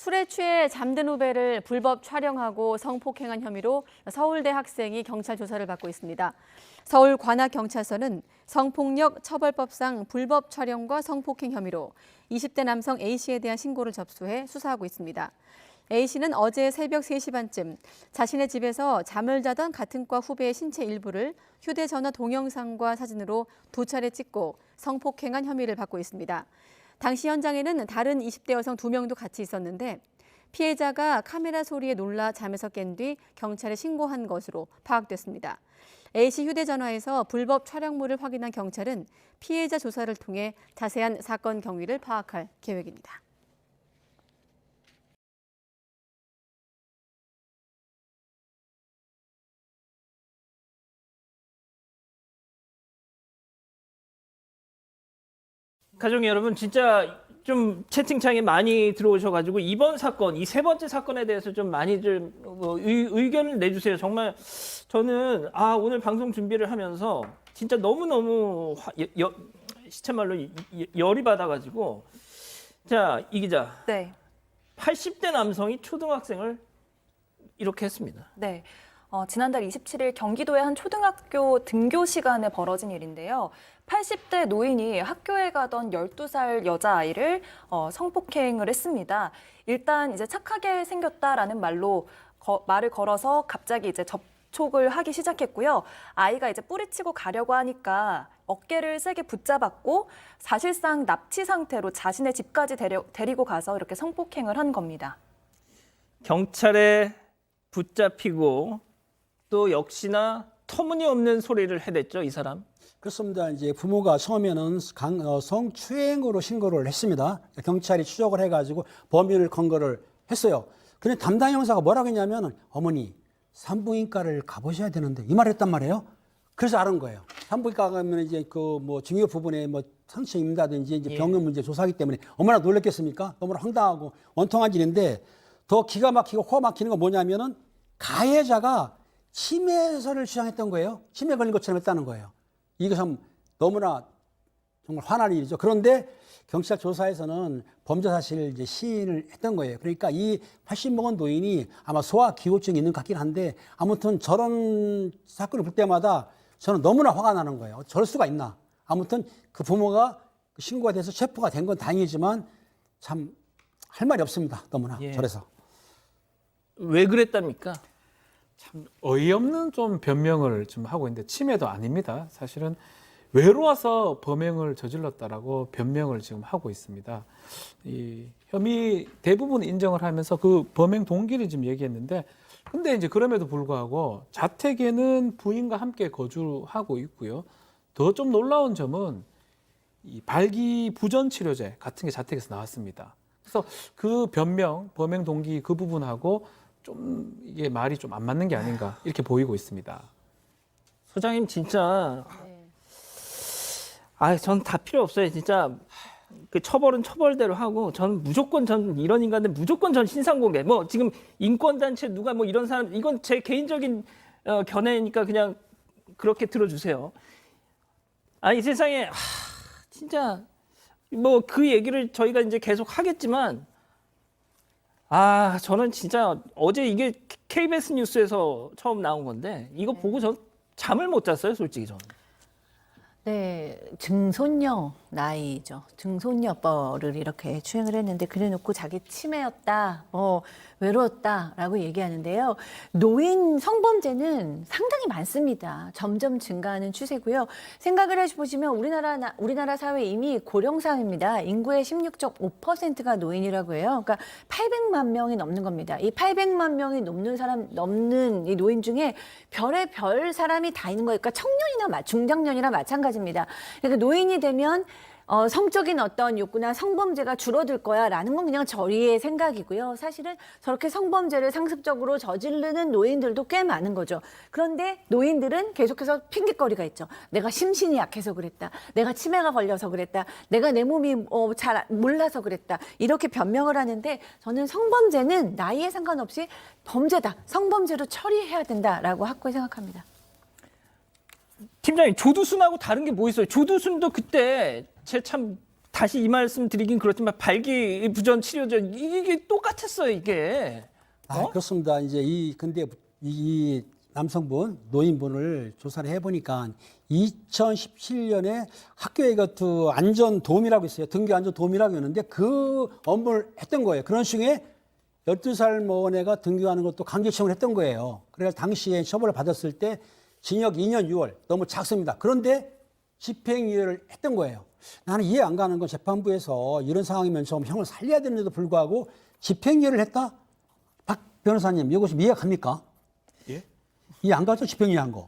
술에 취해 잠든 후배를 불법 촬영하고 성폭행한 혐의로 서울대 학생이 경찰 조사를 받고 있습니다. 서울관악경찰서는 성폭력 처벌법상 불법 촬영과 성폭행 혐의로 20대 남성 A씨에 대한 신고를 접수해 수사하고 있습니다. A씨는 어제 새벽 3시 반쯤 자신의 집에서 잠을 자던 같은 과 후배의 신체 일부를 휴대전화 동영상과 사진으로 2차례 찍고 성폭행한 혐의를 받고 있습니다. 당시 현장에는 다른 20대 여성 2명도 같이 있었는데 피해자가 카메라 소리에 놀라 잠에서 깬 뒤 경찰에 신고한 것으로 파악됐습니다. A씨 휴대전화에서 불법 촬영물을 확인한 경찰은 피해자 조사를 통해 자세한 사건 경위를 파악할 계획입니다. 가족 여러분, 진짜 좀 채팅창에 많이 들어오셔가지고 이번 사건, 이 3번째 사건에 대해서 좀 많이 좀 의견을 내주세요. 정말 저는 오늘 방송 준비를 하면서 진짜 너무너무 시체말로 열이 받아가지고. 자, 이 기자. 네. 80대 남성이 초등학생을 이렇게 했습니다. 네. 지난달 27일 경기도의 한 초등학교 등교 시간에 벌어진 일인데요. 80대 노인이 학교에 가던 12살 여자아이를 성폭행을 했습니다. 일단 이제 착하게 생겼다라는 말을 걸어서 갑자기 이제 접촉을 하기 시작했고요. 아이가 이제 뿌리치고 가려고 하니까 어깨를 세게 붙잡았고 사실상 납치 상태로 자신의 집까지 데리고 가서 이렇게 성폭행을 한 겁니다. 경찰에 붙잡히고 또 역시나 터무니없는 소리를 해댔죠, 이 사람. 그렇습니다. 이제 부모가 처음에는 성추행으로 신고를 했습니다. 경찰이 추적을 해가지고 범인을 검거를 했어요. 근데 담당 형사가 뭐라고 했냐면 어머니 산부인과를 가보셔야 되는데 이 말을 했단 말이에요. 그래서 알은 거예요. 산부인과 가면 이제 그 뭐 중요 부분에 뭐 상처 입는다든지 이제 병원 문제 조사하기 때문에 얼마나 놀랐겠습니까? 너무나 황당하고 원통한 일인데 더 기가 막히고 코가 막히는 건 뭐냐면은 가해자가 치매설을 주장했던 거예요. 치매 걸린 것처럼 했다는 거예요. 이거 참 너무나 정말 화날 일이죠. 그런데 경찰 조사에서는 범죄 사실을 이제 시인을 했던 거예요. 그러니까 이 80먹은 노인이 아마 소아기호증이 있는 것 같긴 한데 아무튼 저런 사건을 볼 때마다 저는 너무나 화가 나는 거예요. 저럴 수가 있나. 아무튼 그 부모가 신고가 돼서 체포가 된 건 다행이지만 참 할 말이 없습니다. 너무나 저래서. 왜 그랬답니까? 참 어이없는 좀 변명을 좀 하고 있는데 치매도 아닙니다. 사실은 외로워서 범행을 저질렀다라고 변명을 지금 하고 있습니다. 이 혐의 대부분 인정을 하면서 그 범행 동기를 지금 얘기했는데 근데 이제 그럼에도 불구하고 자택에는 부인과 함께 거주하고 있고요. 더 좀 놀라운 점은 이 발기부전 치료제 같은 게 자택에서 나왔습니다. 그래서 그 변명, 범행 동기 그 부분하고 좀 이게 말이 좀 안 맞는 게 아닌가 이렇게 보이고 있습니다. 소장님 진짜 전 다 필요 없어요. 진짜 그 처벌은 처벌대로 하고 전 이런 인간들 무조건 전 신상공개. 뭐 지금 인권단체 누가 뭐 이런 사람 이건 제 개인적인 견해니까 그냥 그렇게 들어주세요. 이 세상에 진짜 뭐 그 얘기를 저희가 이제 계속 하겠지만 저는 진짜 어제 이게 KBS 뉴스에서 처음 나온 건데 이거 보고 전 잠을 못 잤어요, 솔직히 저는. 네, 증손녀 나이죠. 증손녀뻘을 이렇게 추행을 했는데 그래놓고 자기 치매였다, 외로웠다라고 얘기하는데요. 노인 성범죄는 상당히 많습니다. 점점 증가하는 추세고요. 생각을 해보시면 우리나라 사회 이미 고령사회입니다. 인구의 16.5%가 노인이라고 해요. 그러니까 800만 명이 넘는 겁니다. 이 800만 명이 넘는 이 노인 중에 별의별 사람이 다 있는 거예요. 그러니까 청년이나 중장년이나 마찬가지입니다. 그러니까 노인이 되면 성적인 어떤 욕구나 성범죄가 줄어들 거야라는 건 그냥 저희의 생각이고요. 사실은 저렇게 성범죄를 상습적으로 저지르는 노인들도 꽤 많은 거죠. 그런데 노인들은 계속해서 핑계거리가 있죠. 내가 심신이 약해서 그랬다. 내가 치매가 걸려서 그랬다. 내가 내 몸이 잘 몰라서 그랬다. 이렇게 변명을 하는데 저는 성범죄는 나이에 상관없이 범죄다. 성범죄로 처리해야 된다라고 확고히 생각합니다. 팀장님, 조두순하고 다른 게 뭐 있어요? 조두순도 그때 제 참 다시 이 말씀 드리긴 그렇지만 발기부전 치료전 이게 똑같았어요 이게. 그렇습니다. 이제 근데 이 남성분, 노인분을 조사를 해보니까 2017년에 학교에 그 안전 도우미라고 있어요. 등교 안전 도우미라고 있는데 그 업무를 했던 거예요. 그런 중에 12살 먹은 애가 등교하는 것도 강제 채용을 했던 거예요. 그래서 당시에 처벌을 받았을 때 징역 2년 6월 너무 작습니다. 그런데 집행유예를 했던 거예요. 나는 이해 안 가는 건 재판부에서 이런 상황이면 좀 형을 살려야 되는데도 불구하고 집행유예를 했다? 박 변호사님, 이것이 이해 갑니까? 예? 이해 안 가죠? 집행유예한 거.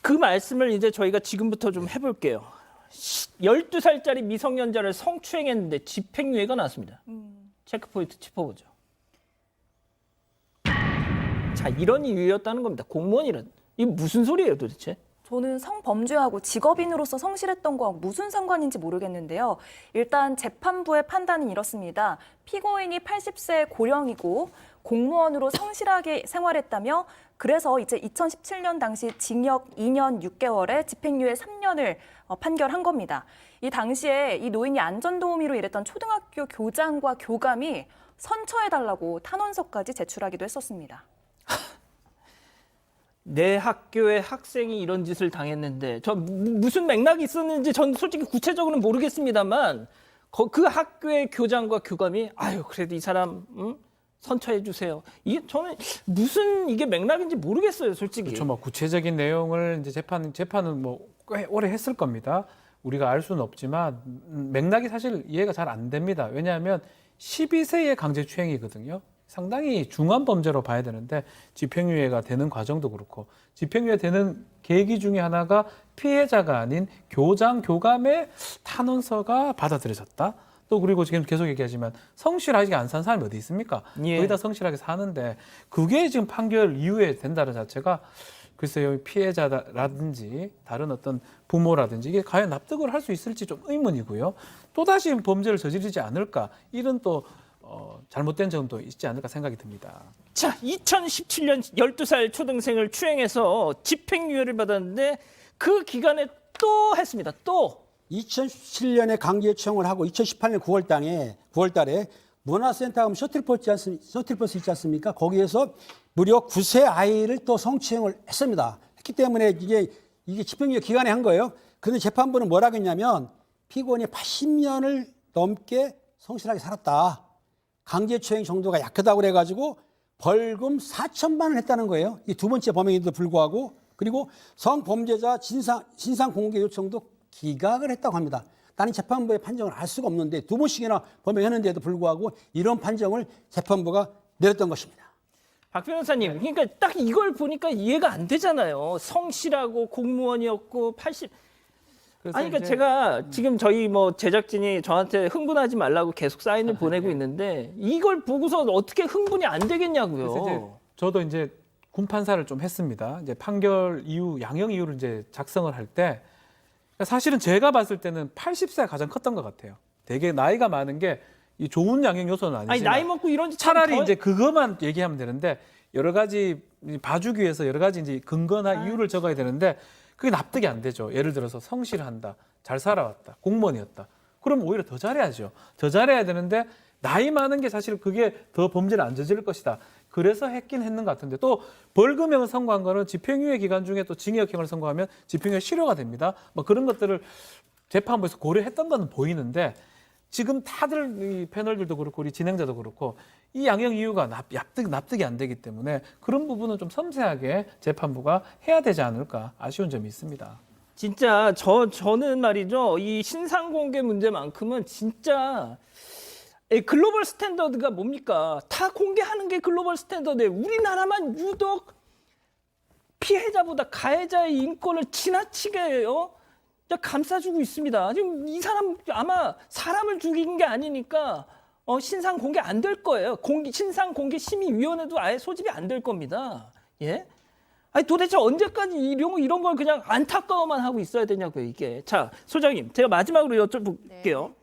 그 말씀을 이제 저희가 지금부터 좀 해볼게요. 12살짜리 미성년자를 성추행했는데 집행유예가 나왔습니다. 체크포인트 짚어보죠. 자, 이런 이유였다는 겁니다. 공무원이란. 이게 무슨 소리예요 도대체? 저는 성범죄하고 직업인으로서 성실했던 거하고 무슨 상관인지 모르겠는데요. 일단 재판부의 판단은 이렇습니다. 피고인이 80세 고령이고 공무원으로 성실하게 생활했다며 그래서 이제 2017년 당시 징역 2년 6개월에 집행유예 3년을 판결한 겁니다. 이 당시에 이 노인이 안전도우미로 일했던 초등학교 교장과 교감이 선처해달라고 탄원서까지 제출하기도 했었습니다. 내 학교의 학생이 이런 짓을 당했는데 저 무슨 맥락이 있었는지 전 솔직히 구체적으로는 모르겠습니다만 그 학교의 교장과 교감이 아유 그래도 이 사람 선처해 주세요. 이게 저는 무슨 이게 맥락인지 모르겠어요, 솔직히. 그렇죠. 뭐 구체적인 내용을 이제 재판은 뭐 꽤 오래 했을 겁니다. 우리가 알 수는 없지만 맥락이 사실 이해가 잘 안 됩니다. 왜냐하면 12세의 강제추행이거든요. 상당히 중한 범죄로 봐야 되는데 집행유예가 되는 과정도 그렇고 집행유예 되는 계기 중에 하나가 피해자가 아닌 교장, 교감의 탄원서가 받아들여졌다. 또 그리고 지금 계속 얘기하지만 성실하게 안 산 사람이 어디 있습니까? 예. 거의 다 성실하게 사는데 그게 지금 판결 이후에 된다는 자체가 글쎄요 피해자라든지 다른 어떤 부모라든지 이게 과연 납득을 할 수 있을지 좀 의문이고요. 또다시 범죄를 저지르지 않을까 이런 또 잘못된 점도 있지 않을까 생각이 듭니다. 자, 2017년 12살 초등생을 추행해서 집행유예를 받았는데 그 기간에 또 했습니다. 또 2017년에 강제추행을 하고 2018년 9월 달에 문화센터 가면 셔틀버스 있지 않습니까? 거기에서 무려 9세 아이를 또 성추행을 했습니다. 했기 때문에 이게 집행유예 기간에 한 거예요. 그런데 재판부는 뭐라고 했냐면 피고인이 80년을 넘게 성실하게 살았다. 강제추행 정도가 약하다고 그래가지고 벌금 4천만 원을 했다는 거예요. 이 두 번째 범행인데도 불구하고 그리고 성범죄자 진상 공개 요청도 기각을 했다고 합니다. 나는 재판부의 판정을 알 수가 없는데 두 번씩이나 범행했는데도 불구하고 이런 판정을 재판부가 내렸던 것입니다. 박 변호사님, 그러니까 딱 이걸 보니까 이해가 안 되잖아요. 성실하고 공무원이었고 80. 아니 그러니까 제가 지금 저희 뭐 제작진이 저한테 흥분하지 말라고 계속 사인을 보내고 있는데 이걸 보고서 어떻게 흥분이 안 되겠냐고요. 그래서 이제 저도 이제 군 판사를 좀 했습니다. 이제 판결 이후 양형 이유를 이제 작성을 할 때 사실은 제가 봤을 때는 80세가 가장 컸던 것 같아요. 되게 나이가 많은 게 이 좋은 양형 요소는 아니지만 아니 나이 먹고 이런 짓 차라리 이제 그것만 얘기하면 되는데 여러 가지 봐주기 위해서 여러 가지 이제 근거나 이유를 적어야 되는데 그게 납득이 안 되죠. 예를 들어서 성실한다, 잘 살아왔다, 공무원이었다. 그럼 오히려 더 잘해야죠. 더 잘해야 되는데 나이 많은 게 사실 그게 더 범죄를 안 저지를 것이다. 그래서 했긴 했는 것 같은데 또 벌금형을 선고한 거는 집행유예 기간 중에 또 징역형을 선고하면 집행유예 실효가 됩니다. 뭐 그런 것들을 재판부에서 고려했던 거는 보이는데 지금 다들 이 패널들도 그렇고 우리 진행자도 그렇고 이 양형 이유가 납득이 안 되기 때문에 그런 부분은 좀 섬세하게 재판부가 해야 되지 않을까 아쉬운 점이 있습니다. 진짜 저는 말이죠. 이 신상 공개 문제만큼은 진짜 글로벌 스탠더드가 뭡니까? 다 공개하는 게 글로벌 스탠더드예요. 우리나라만 유독 피해자보다 가해자의 인권을 지나치게 감싸주고 있습니다. 지금 이 사람 아마 사람을 죽인 게 아니니까 신상 공개 안 될 거예요. 신상 공개 심의위원회도 아예 소집이 안 될 겁니다. 예? 아니 도대체 언제까지 이런 걸 그냥 안타까워만 하고 있어야 되냐고요, 이게. 자, 소장님, 제가 마지막으로 여쭤볼게요. 네.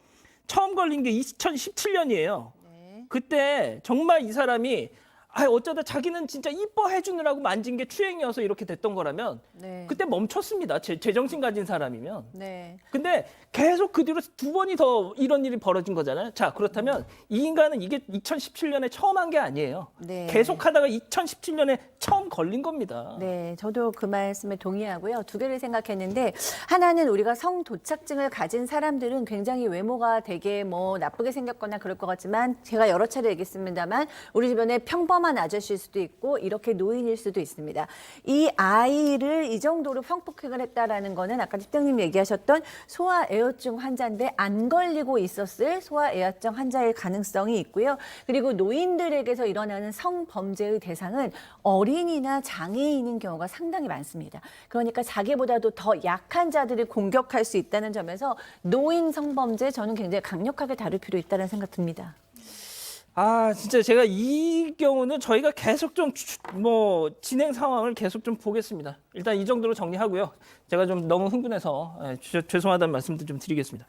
처음 걸린 게 2017년이에요. 네. 그때 정말 이 사람이 어쩌다 자기는 진짜 이뻐해 주느라고 만진 게 추행이어서 이렇게 됐던 거라면 네. 그때 멈췄습니다. 제정신 가진 사람이면. 네. 근데 계속 그 뒤로 2번이 더 이런 일이 벌어진 거잖아요. 자, 그렇다면 이 인간은 이게 2017년에 처음 한 게 아니에요. 네. 계속 하다가 2017년에 처음 걸린 겁니다. 네, 저도 그 말씀에 동의하고요. 두 개를 생각했는데 하나는 우리가 성도착증을 가진 사람들은 굉장히 외모가 되게 뭐 나쁘게 생겼거나 그럴 것 같지만 제가 여러 차례 얘기했습니다만 우리 주변에 평범한 아저씨일 수도 있고 이렇게 노인일 수도 있습니다. 이 아이를 이 정도로 성폭행을 했다라는 거는 아까 팀장님 얘기하셨던 소아애여증 환자인데 안 걸리고 있었을 소아애여증 환자일 가능성이 있고요. 그리고 노인들에게서 일어나는 성범죄의 대상은 어린이나 장애인인 경우가 상당히 많습니다. 그러니까 자기보다도 더 약한 자들을 공격할 수 있다는 점에서 노인 성범죄 저는 굉장히 강력하게 다룰 필요 있다는 생각 듭니다. 진짜 제가 이 경우는 저희가 계속 좀 진행 상황을 계속 좀 보겠습니다. 일단 이 정도로 정리하고요. 제가 좀 너무 흥분해서 죄송하다는 말씀도 좀 드리겠습니다.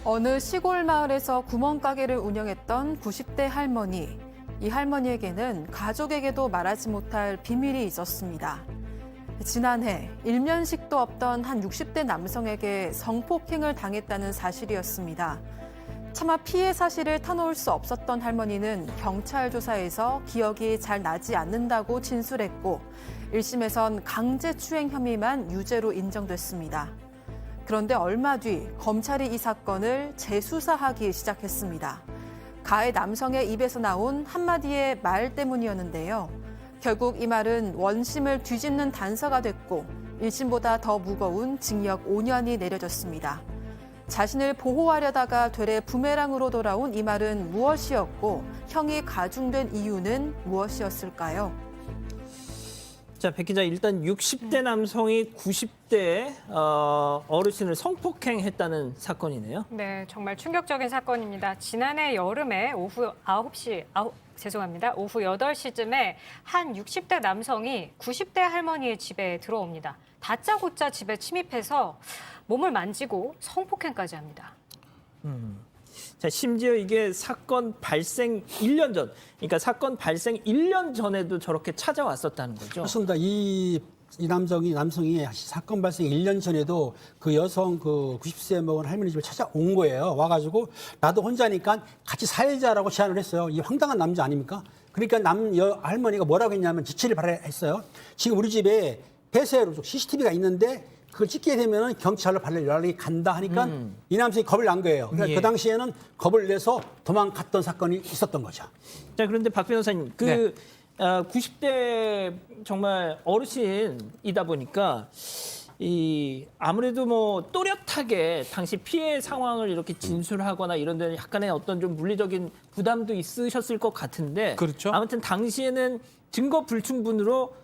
어느 시골 마을에서 구멍가게를 운영했던 90대 할머니. 이 할머니에게는 가족에게도 말하지 못할 비밀이 있었습니다. 지난해 일면식도 없던 한 60대 남성에게 성폭행을 당했다는 사실이었습니다. 차마 피해 사실을 터놓을 수 없었던 할머니는 경찰 조사에서 기억이 잘 나지 않는다고 진술했고 1심에선 강제추행 혐의만 유죄로 인정됐습니다. 그런데 얼마 뒤 검찰이 이 사건을 재수사하기 시작했습니다. 가해 남성의 입에서 나온 한마디의 말 때문이었는데요. 결국 이 말은 원심을 뒤집는 단서가 됐고 1심보다 더 무거운 징역 5년이 내려졌습니다. 자신을 보호하려다가 되레 부메랑으로 돌아온 이 말은 무엇이었고 형이 가중된 이유는 무엇이었을까요? 자, 백 기자, 일단 60대 남성이 90대 어르신을 성폭행했다는 사건이네요. 네, 정말 충격적인 사건입니다. 지난해 여름에 오후 8시쯤에 한 60대 남성이 90대 할머니의 집에 들어옵니다. 다짜고짜 집에 침입해서 몸을 만지고 성폭행까지 합니다. 자, 심지어 이게 사건 발생 1년 전, 그러니까 사건 발생 1년 전에도 저렇게 찾아왔었다는 거죠. 그렇습니다. 이 남성이 사건 발생 1년 전에도 그 여성 그 90세 먹은 할머니 집을 찾아온 거예요. 와가지고 나도 혼자니까 같이 살자라고 제안을 했어요. 이 황당한 남자 아닙니까? 그러니까 할머니가 뭐라고 했냐면 지치를 발했어요. 지금 우리 집에 폐쇄로 CCTV가 있는데 그걸 찍게 되면 경찰로 연락이 간다 하니까 이 남성이 겁을 난 거예요. 그러니까 예. 그 당시에는 겁을 내서 도망갔던 사건이 있었던 거죠. 자, 그런데 박 변호사님, 90대 정말 어르신이다 보니까 아무래도 뭐 또렷하게 당시 피해 상황을 이렇게 진술하거나 이런 데는 약간의 어떤 좀 물리적인 부담도 있으셨을 것 같은데, 그렇죠. 아무튼 당시에는 증거 불충분으로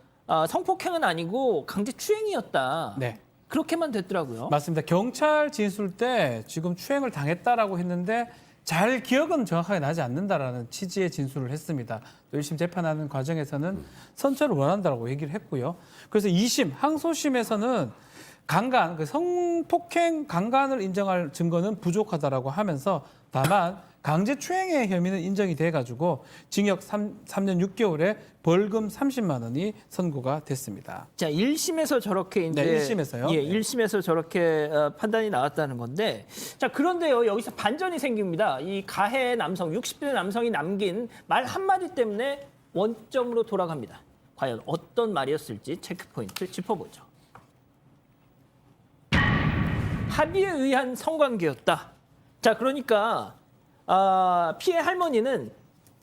성폭행은 아니고 강제추행이었다. 네. 그렇게만 됐더라고요. 맞습니다. 경찰 진술 때 지금 추행을 당했다라고 했는데 잘 기억은 정확하게 나지 않는다라는 취지의 진술을 했습니다. 또 1심 재판하는 과정에서는 선처를 원한다라고 얘기를 했고요. 그래서 2심 항소심에서는 강간, 그 성폭행 강간을 인정할 증거는 부족하다라고 하면서 다만 강제추행의 혐의는 인정이 돼가지고 징역 3년 6개월에 벌금 30만 원이 선고가 됐습니다. 자, 1심에서 저렇게 이제 네, 1심에서요. 예, 1심에서 저렇게 판단이 나왔다는 건데, 자, 그런데요, 여기서 반전이 생깁니다. 이 가해 남성, 60대 남성이 남긴 말 한마디 때문에 원점으로 돌아갑니다. 과연 어떤 말이었을지 체크 포인트 짚어보죠. 합의에 의한 성관계였다. 자, 그러니까 피해 할머니는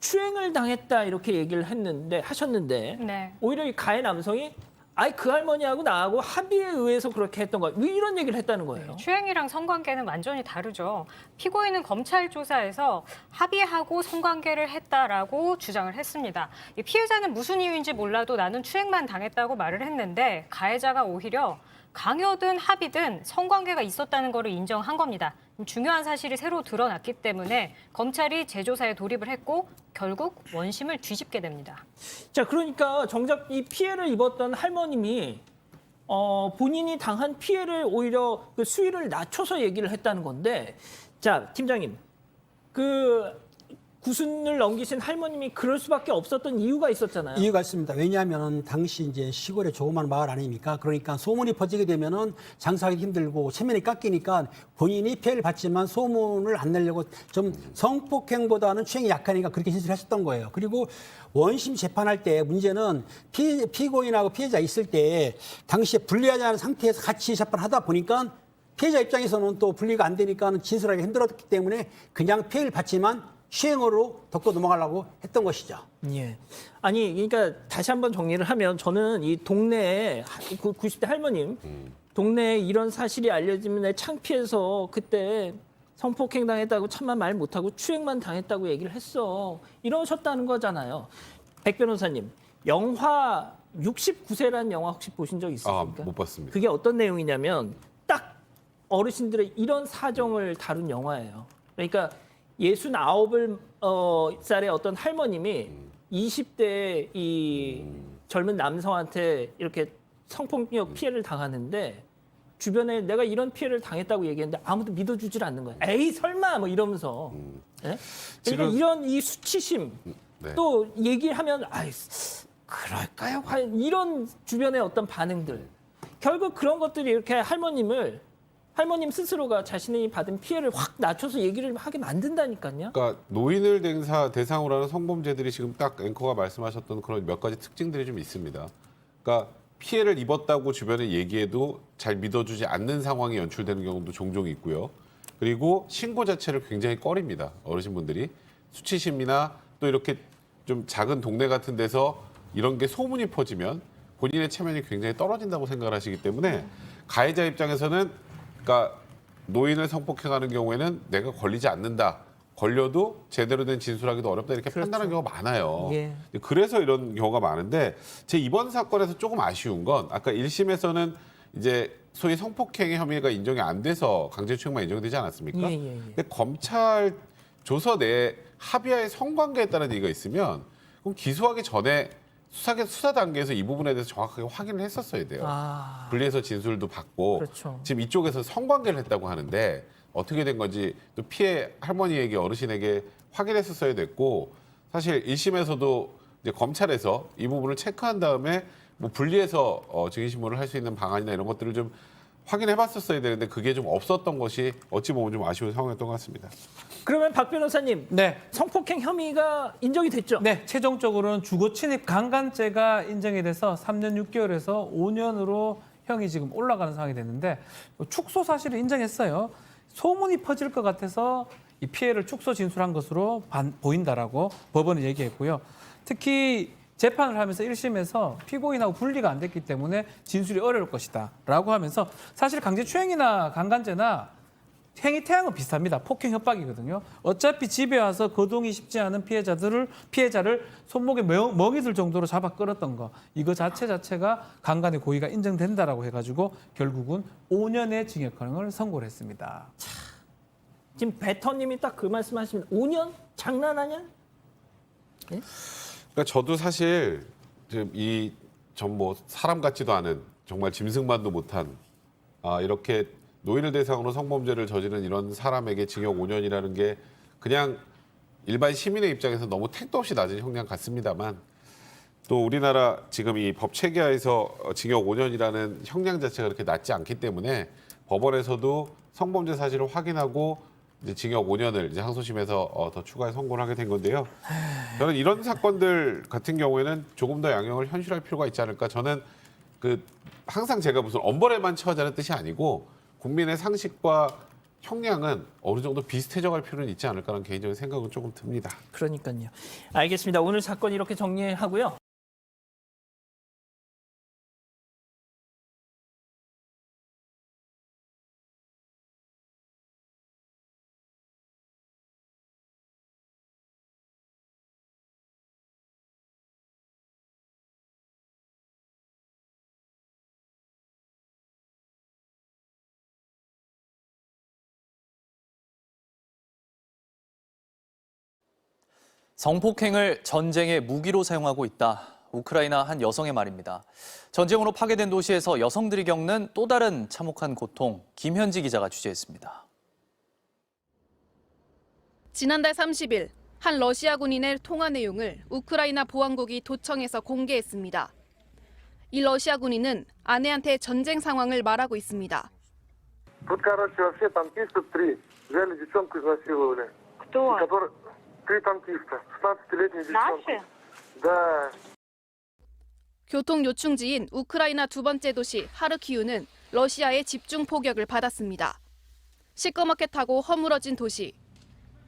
추행을 당했다 이렇게 얘기를 하셨는데 네. 오히려 이 가해 남성이 아이 그 할머니하고 나하고 합의에 의해서 그렇게 했던 거예요. 왜 이런 얘기를 했다는 거예요? 추행이랑 성관계는 완전히 다르죠. 피고인은 검찰 조사에서 합의하고 성관계를 했다라고 주장을 했습니다. 이 피해자는 무슨 이유인지 몰라도 나는 추행만 당했다고 말을 했는데 가해자가 오히려 강요든 합의든 성관계가 있었다는 것을 인정한 겁니다. 중요한 사실이 새로 드러났기 때문에 검찰이 재조사에 돌입을 했고 결국 원심을 뒤집게 됩니다. 자, 그러니까 정작 이 피해를 입었던 할머님이 본인이 당한 피해를 오히려 그 수위를 낮춰서 얘기를 했다는 건데, 자, 팀장님, 그 구순을 넘기신 할머님이 그럴 수밖에 없었던 이유가 있었잖아요. 이유가 있습니다. 왜냐하면 당시 이제 시골의 조그만 마을 아닙니까? 그러니까 소문이 퍼지게 되면은 장사하기 힘들고 체면이 깎이니까 본인이 피해를 받지만 소문을 안 내려고 좀 성폭행보다는 추행이 약하니까 그렇게 진술하셨던 거예요. 그리고 원심 재판할 때 문제는 피고인하고 피해자 있을 때 당시에 불리하지 않은 상태에서 같이 재판하다 보니까 피해자 입장에서는 또 분리가 안 되니까 진술하기 힘들었기 때문에 그냥 피해를 받지만 시행으로 덮고 넘어가려고 했던 것이죠. 예. 아니, 그러니까 다시 한번 정리를 하면 저는 이 동네에 그 90대 할머님 동네에 이런 사실이 알려지면 창피해서 그때 성폭행 당했다고 참만 말 못하고 추행만 당했다고 얘기를 했어. 이러셨다는 거잖아요. 백 변호사님, 영화 69세라는 영화 혹시 보신 적 있으십니까? 못 봤습니다. 그게 어떤 내용이냐면 딱 어르신들의 이런 사정을 다룬 영화예요. 그러니까 69살의 어떤 할머님이 20대 이 젊은 남성한테 이렇게 성폭력 피해를 당하는데 주변에 내가 이런 피해를 당했다고 얘기했는데 아무도 믿어주질 않는 거예요. 에이 설마 뭐 이러면서. 예? 그러니까 지금- 이런 이 수치심 네. 또 얘기하면 아이 그럴까요? 과연 이런 주변의 어떤 반응들. 결국 그런 것들이 이렇게 할머님 스스로가 자신이 받은 피해를 확 낮춰서 얘기를 하게 만든다니까요. 그러니까 노인을 대상으로 하는 성범죄들이 지금 딱 앵커가 말씀하셨던 그런 몇 가지 특징들이 좀 있습니다. 그러니까 피해를 입었다고 주변에 얘기해도 잘 믿어주지 않는 상황이 연출되는 경우도 종종 있고요. 그리고 신고 자체를 굉장히 꺼립니다. 어르신분들이. 수치심이나 또 이렇게 좀 작은 동네 같은 데서 이런 게 소문이 퍼지면 본인의 체면이 굉장히 떨어진다고 생각을 하시기 때문에 가해자 입장에서는 그러니까 노인을 성폭행하는 경우에는 내가 걸리지 않는다. 걸려도 제대로 된 진술하기도 어렵다 이렇게 판단하는 경우가 많아요. 예. 그래서 이런 경우가 많은데 제 이번 사건에서 조금 아쉬운 건 아까 1심에서는 이제 소위 성폭행의 혐의가 인정이 안 돼서 강제추행만 인정되지 않았습니까? 예. 근데 검찰 조서 내에 합의하에 성관계에 따른 얘기가 있으면 그럼 기소하기 전에 수사 단계에서 이 부분에 대해서 정확하게 확인을 했었어야 돼요. 분리해서 진술도 받고 그렇죠. 지금 이쪽에서 성관계를 했다고 하는데 어떻게 된 건지 또 피해 할머니에게 어르신에게 확인했었어야 됐고 사실 1심에서도 이제 검찰에서 이 부분을 체크한 다음에 뭐 분리해서 증인신문을 할 수 있는 방안이나 이런 것들을 좀 확인해봤었어야 되는데 그게 좀 없었던 것이 어찌 보면 좀 아쉬운 상황이었던 것 같습니다. 그러면 박 변호사님, 네. 성폭행 혐의가 인정이 됐죠? 네, 최종적으로는 주거 침입 강간죄가 인정이 돼서 3년 6개월에서 5년으로 형이 지금 올라가는 상황이 됐는데 축소 사실을 인정했어요. 소문이 퍼질 것 같아서 이 피해를 축소 진술한 것으로 보인다라고 법원은 얘기했고요. 특히 재판을 하면서 1심에서 피고인하고 분리가 안 됐기 때문에 진술이 어려울 것이다라고 하면서 사실 강제추행이나 강간죄나 행위 태양은 비슷합니다. 폭행 협박이거든요. 어차피 집에 와서 거동이 쉽지 않은 피해자를 손목에 멍이 들 정도로 잡아 끌었던 거 이거 자체가 강간의 고의가 인정된다라고 해가지고 결국은 5년의 징역형을 선고를 했습니다. 지금 배터님이 딱 그 말씀하시면 5년 장난하냐? 그러니까 저도 사실 전 뭐 사람 같지도 않은 정말 짐승만도 못한 이렇게 노인을 대상으로 성범죄를 저지른 이런 사람에게 징역 5년이라는 게 그냥 일반 시민의 입장에서 너무 택도 없이 낮은 형량 같습니다만 또 우리나라 지금 이 법 체계하에서 징역 5년이라는 형량 자체가 그렇게 낮지 않기 때문에 법원에서도 성범죄 사실을 확인하고 이제 징역 5년을 이제 항소심에서 더 추가해 선고를 하게 된 건데요. 저는 이런 사건들 같은 경우에는 조금 더 양형을 현실화할 필요가 있지 않을까. 저는 항상 제가 무슨 엄벌에만 처하자는 뜻이 아니고 국민의 상식과 형량은 어느 정도 비슷해져 갈 필요는 있지 않을까라는 개인적인 생각은 조금 듭니다. 그러니까요. 알겠습니다. 오늘 사건 이렇게 정리하고요. 성폭행을 전쟁의 무기로 사용하고 있다. 우크라이나 한 여성의 말입니다. 전쟁으로 파괴된 도시에서 여성들이 겪는 또 다른 참혹한 고통, 김현지 기자가 취재했습니다. 지난달 30일 한 러시아 군인의 통화 내용을 우크라이나 보안국이 도청에서 공개했습니다. 이 러시아 군인은 아내한테 전쟁 상황을 말하고 있습니다. Тут, короче, вообще танкистов 3. Взяли девчонку, изнасиловали. Кто? 3 танкиста. 16-летняя девчонка. Наши? Да. 교통 요충지인 우크라이나 두 번째 도시 하르키우는 러시아의 집중 포격을 받았습니다. 시꺼멓게 타고 허물어진 도시.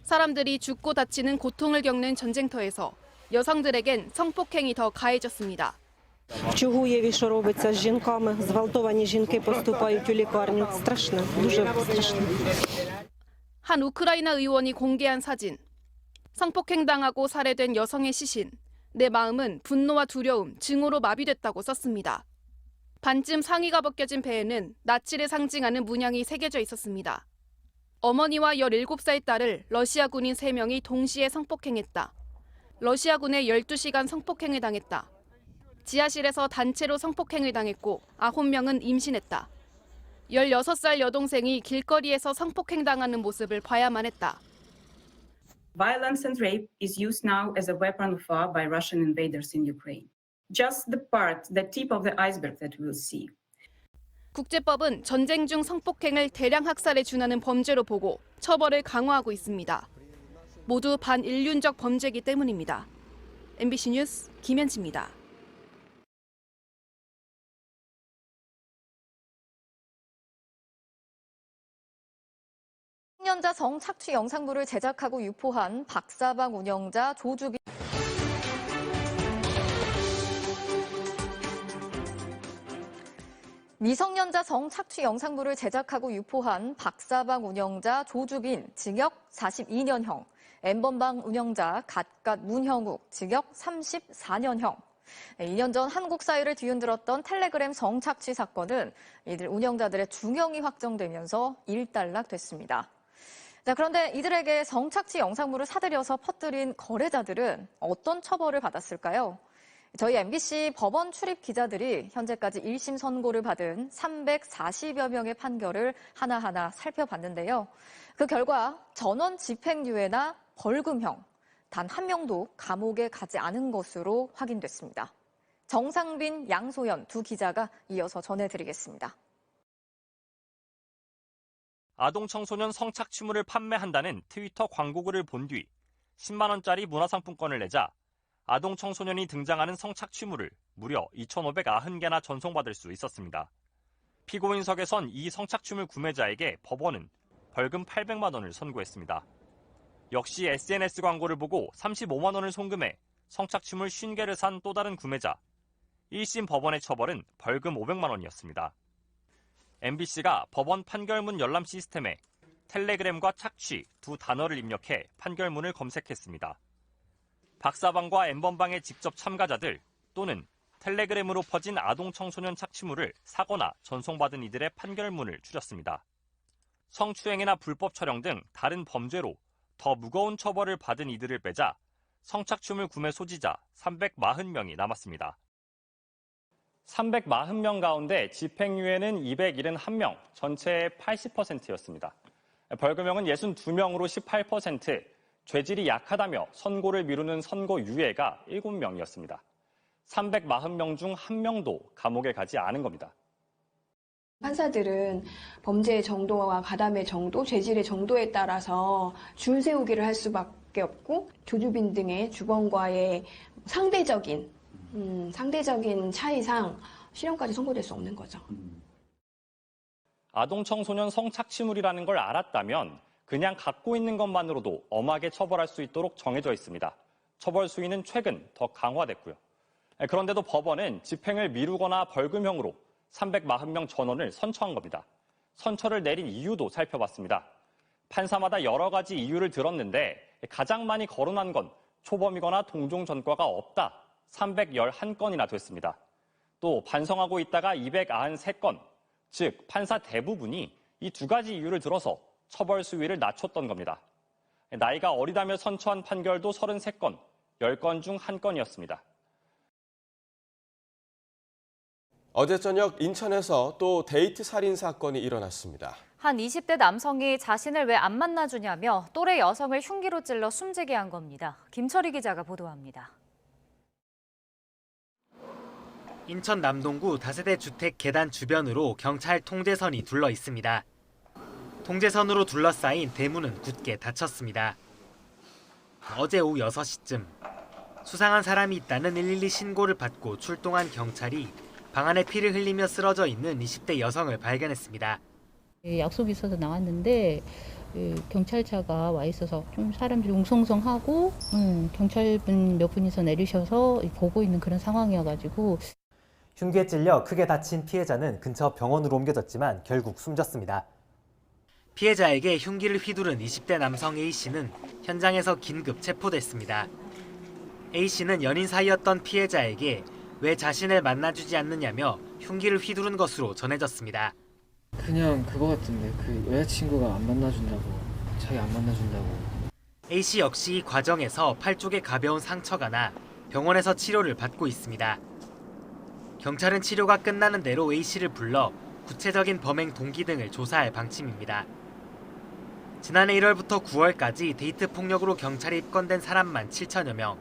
사람들이 죽고 다치는 고통을 겪는 전쟁터에서 여성들에겐 성폭행이 더 가해졌습니다. Чого уяві, що робиться з жінками? Зґвалтовані жінки поступають у лікарню. Страшно, дуже страшно. 한 우크라이나 의원이 공개한 사진. 성폭행당하고 살해된 여성의 시신. 내 마음은 분노와 두려움, 증오로 마비됐다고 썼습니다. 반쯤 상의가 벗겨진 배에는 나치를 상징하는 문양이 새겨져 있었습니다. 어머니와 17살 딸을 러시아 군인 3명이 동시에 성폭행했다. 러시아군의 12시간 성폭행을 당했다. 지하실에서 단체로 성폭행을 당했고 9명은 임신했다. 16살 여동생이 길거리에서 성폭행당하는 모습을 봐야만 했다. Violence and rape is used now as a weapon of war by Russian invaders in Ukraine. Just the tip of the iceberg that we'll see. 국제법은 전쟁 중 성폭행을 대량 학살에 준하는 범죄로 보고 처벌을 강화하고 있습니다. 모두 반인륜적 범죄이기 때문입니다. MBC 뉴스 김현지입니다. 미성년자 성착취 영상물을 제작하고 유포한 박사방 운영자 조주빈 미성년자 성착취 영상물을 제작하고 유포한 박사방 운영자 조주빈 징역 42년형, 엠번방 운영자 갓갓 문형욱 징역 34년형. 2년 전 한국 사회를 뒤흔들었던 텔레그램 성착취 사건은 이들 운영자들의 중형이 확정되면서 일단락됐습니다. 자, 그런데 이들에게 성착취 영상물을 사들여서 퍼뜨린 거래자들은 어떤 처벌을 받았을까요? 저희 MBC 법원 출입 기자들이 현재까지 1심 선고를 받은 340여 명의 판결을 하나하나 살펴봤는데요. 그 결과 전원 집행유예나 벌금형, 단 한 명도 감옥에 가지 않은 것으로 확인됐습니다. 정상빈, 양소연 두 기자가 이어서 전해드리겠습니다. 아동 청소년 성착취물을 판매한다는 트위터 광고글을 본 뒤 10만 원짜리 문화상품권을 내자 아동 청소년이 등장하는 성착취물을 무려 2,590개나 전송받을 수 있었습니다. 피고인석에선 이 성착취물 구매자에게 법원은 벌금 800만 원을 선고했습니다. 역시 SNS 광고를 보고 35만 원을 송금해 성착취물 50개를 산 또 다른 구매자. 1심 법원의 처벌은 벌금 500만 원이었습니다. MBC가 법원 판결문 열람 시스템에 텔레그램과 착취 두 단어를 입력해 판결문을 검색했습니다. 박사방과 엠번방의 직접 참가자들 또는 텔레그램으로 퍼진 아동 청소년 착취물을 사거나 전송받은 이들의 판결문을 추렸습니다. 성추행이나 불법 촬영 등 다른 범죄로 더 무거운 처벌을 받은 이들을 빼자 성착취물 구매 소지자 340명이 남았습니다. 340명 가운데 집행유예는 271명, 전체의 80%였습니다. 벌금형은 62명으로 18%, 죄질이 약하다며 선고를 미루는 선고유예가 7명이었습니다. 340명 중 1명도 감옥에 가지 않은 겁니다. 판사들은 범죄의 정도와 가담의 정도, 죄질의 정도에 따라서 줄 세우기를 할 수밖에 없고 조주빈 등의 주범과의 상대적인 차이상 실형까지 선고될 수 없는 거죠. 아동 청소년 성착취물이라는 걸 알았다면 그냥 갖고 있는 것만으로도 엄하게 처벌할 수 있도록 정해져 있습니다. 처벌 수위는 최근 더 강화됐고요. 그런데도 법원은 집행을 미루거나 벌금형으로 340명 전원을 선처한 겁니다. 선처를 내린 이유도 살펴봤습니다. 판사마다 여러 가지 이유를 들었는데 가장 많이 거론한 건 초범이거나 동종 전과가 없다. 311건이나 됐습니다. 또 반성하고 있다가 293건, 즉 판사 대부분이 이 두 가지 이유를 들어서 처벌 수위를 낮췄던 겁니다. 나이가 어리다며 선처한 판결도 33건, 10건 중 1건이었습니다. 어제 저녁 인천에서 또 데이트 살인 사건이 일어났습니다. 한 20대 남성이 자신을 왜 안 만나주냐며 또래 여성을 흉기로 찔러 숨지게 한 겁니다. 김철희 기자가 보도합니다. 인천 남동구 다세대 주택 계단 주변으로 경찰 통제선이 둘러 있습니다. 통제선으로 둘러싸인 대문은 굳게 닫혔습니다. 어제 오후 6시쯤 수상한 사람이 있다는 112 신고를 받고 출동한 경찰이 방 안에 피를 흘리며 쓰러져 있는 20대 여성을 발견했습니다. 약속이 있어서 나왔는데 경찰차가 와 있어서 좀 사람들이 웅성성하고 경찰분 몇 분이서 내리셔서 보고 있는 그런 상황이어가지고. 흉기에 찔려 크게 다친 피해자는 근처 병원으로 옮겨졌지만 결국 숨졌습니다. 피해자에게 흉기를 휘두른 20대 남성 A씨는 현장에서 긴급 체포됐습니다. A씨는 연인 사이였던 피해자에게 왜 자신을 만나주지 않느냐며 흉기를 휘두른 것으로 전해졌습니다. 그냥 그거 같은데 그 여자친구가 안 만나준다고, 자기 안 만나준다고. A씨 역시 이 과정에서 팔 쪽에 가벼운 상처가 나 병원에서 치료를 받고 있습니다. 경찰은 치료가 끝나는 대로 A씨를 불러 구체적인 범행 동기 등을 조사할 방침입니다. 지난해 1월부터 9월까지 데이트 폭력으로 경찰에 입건된 사람만 7천여 명.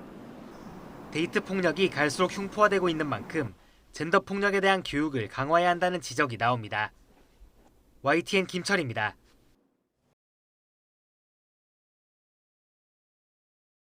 데이트 폭력이 갈수록 흉포화되고 있는 만큼 젠더 폭력에 대한 교육을 강화해야 한다는 지적이 나옵니다. YTN 김철입니다.